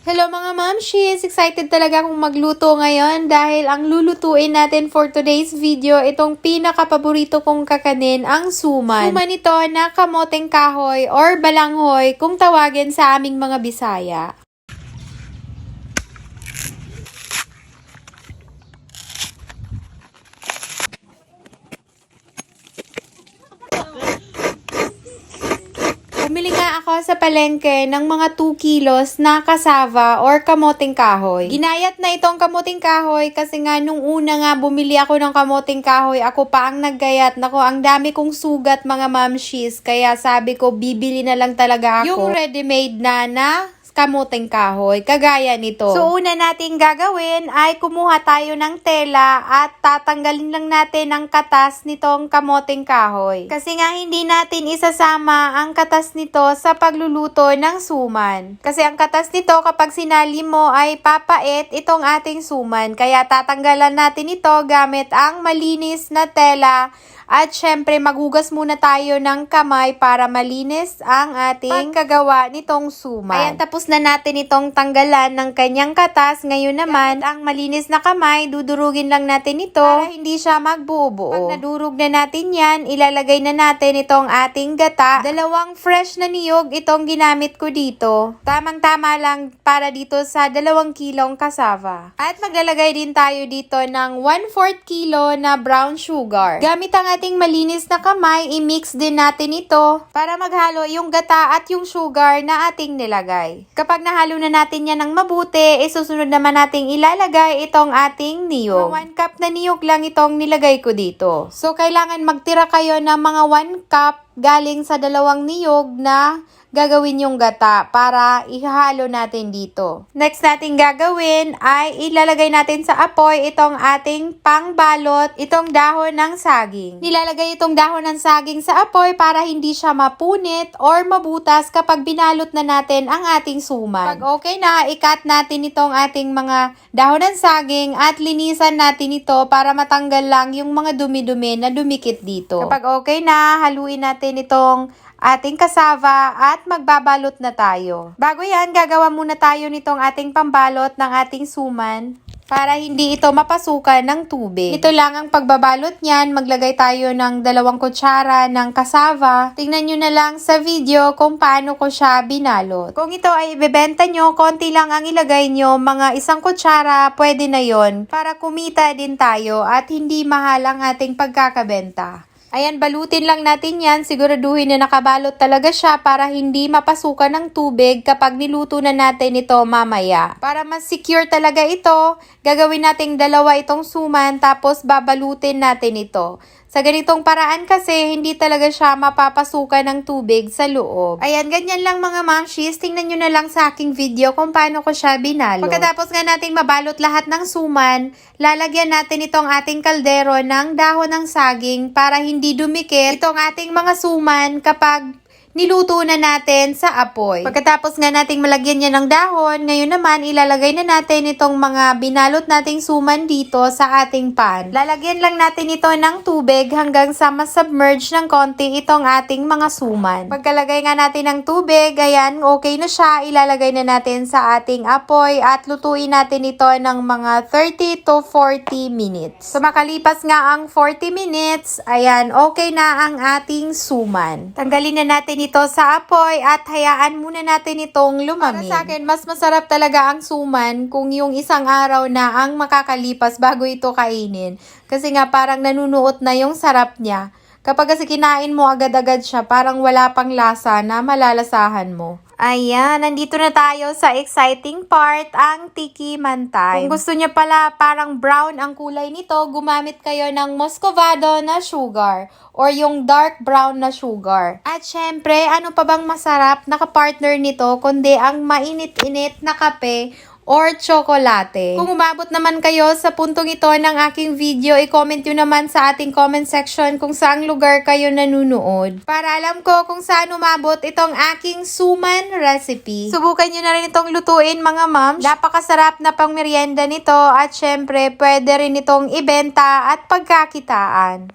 Hello mga mamshis! Excited talaga akong magluto ngayon dahil ang lulutuin natin for today's video, itong pinaka-paborito kong kakanin, ang suman. Suman ito na kamoteng kahoy or balanghoy kung tawagin sa aming mga Bisaya. Bumili nga ako sa palengke ng mga 2 kilos na cassava or kamoting kahoy. Ginayat na itong kamoting kahoy kasi nga nung una nga bumili ako ng kamoting kahoy, ako pa ang naggayat. Nako, ang dami kong sugat mga mamshis. Kaya sabi ko, bibili na lang talaga ako yung ready-made na kamuting kahoy, kagaya nito. So, una nating gagawin ay kumuha tayo ng tela at tatanggalin lang natin ang katas nitong kamuting kahoy. Kasi nga hindi natin isasama ang katas nito sa pagluluto ng suman. Kasi ang katas nito kapag sinali mo ay papait itong ating suman. Kaya tatanggalan natin ito gamit ang malinis na tela. At syempre, maghugas muna tayo ng kamay para malinis ang ating pagkagawa nitong suman. Ayan, tapos na natin itong tanggalan ng kanyang katas. Ngayon naman, ang malinis na kamay, dudurugin lang natin ito para hindi siya magbuo-buo. Pag nadurog na natin yan, ilalagay na natin itong ating gata. 2 fresh na niyog itong ginamit ko dito. Tamang-tama lang para dito sa 2 kilong cassava. At maglalagay din tayo dito ng 1/4 kilo na brown sugar. Gamit ang ating malinis na kamay, i-mix din natin ito para maghalo yung gata at yung sugar na ating nilagay. Kapag nahalo na natin yan ng mabuti, susunod naman nating ilalagay itong ating niyog. 1 cup na niyog lang itong nilagay ko dito. So, kailangan magtira kayo ng mga 1 cup galing sa 2 niyog na gagawin yung gata para ihalo natin dito. Next natin gagawin ay ilalagay natin sa apoy itong ating pangbalot, itong dahon ng saging. Nilalagay itong dahon ng saging sa apoy para hindi siya mapunit or mabutas kapag binalot na natin ang ating suman. Pag okay na, i-cut natin itong ating mga dahon ng saging at linisan natin ito para matanggal lang yung mga dumi-dumi na dumikit dito. Kapag okay na, haluin natin itong ating cassava at magbabalot na tayo. Bago yan, gagawa muna tayo nitong ating pambalot ng ating suman para hindi ito mapasukan ng tubig. Ito lang ang pagbabalot niyan. Maglagay tayo ng 2 kutsara ng cassava. Tingnan nyo na lang sa video kung paano ko siya binalot. Kung ito ay ibebenta nyo, konti lang ang ilagay nyo. Mga 1 kutsara, pwede na yon para kumita din tayo at hindi mahal ang ating pagkakabenta. Ayan, balutin lang natin yan. Siguraduhin na nakabalot talaga siya para hindi mapasukan ng tubig kapag niluto na natin ito mamaya. Para mas secure talaga ito, gagawin nating 2 itong suman tapos babalutin natin ito. Sa ganitong paraan kasi, hindi talaga siya mapapasukan ng tubig sa loob. Ayan, ganyan lang mga mamshis. Tingnan nyo na lang sa aking video kung paano ko siya binalot. Pagkatapos nga nating mabalot lahat ng suman, lalagyan natin itong ating kaldero ng dahon ng saging para hindi dumikit itong ating mga suman kapag niluto na natin sa apoy. Pagkatapos nga nating malagyan niya ng dahon, ngayon naman ilalagay na natin itong mga binalot nating suman dito sa ating pan. Lalagyan lang natin ito ng tubig hanggang sa masubmerge ng konti itong ating mga suman. Pagkalagay nga natin ng tubig, ayan, okay na siya. Ilalagay na natin sa ating apoy at lutuin natin ito ng mga 30 to 40 minutes. So makalipas nga ang 40 minutes, ayan, okay na ang ating suman. Tanggalin na natin ito sa apoy at hayaan muna natin itong lumamig. Para sa akin, mas masarap talaga ang suman kung yung 1 araw na ang makakalipas bago ito kainin. Kasi nga parang nanunuot na yung sarap niya. Kapag kasi kinain mo agad-agad siya, parang wala pang lasa na malalasahan mo. Ayan, nandito na tayo sa exciting part, ang tikiman time. Kung gusto niyo pala parang brown ang kulay nito, gumamit kayo ng muscovado na sugar or yung dark brown na sugar. At syempre, ano pa bang masarap na kapartner nito kundi ang mainit-init na kape or tsokolate. Kung umabot naman kayo sa puntong ito ng aking video, i-comment nyo naman sa ating comment section kung saang lugar kayo nanunood. Para alam ko kung saan umabot itong aking suman recipe. Subukan nyo na rin itong lutuin mga moms. Napakasarap na pang merienda nito at syempre pwede rin itong ibenta at pagkakitaan.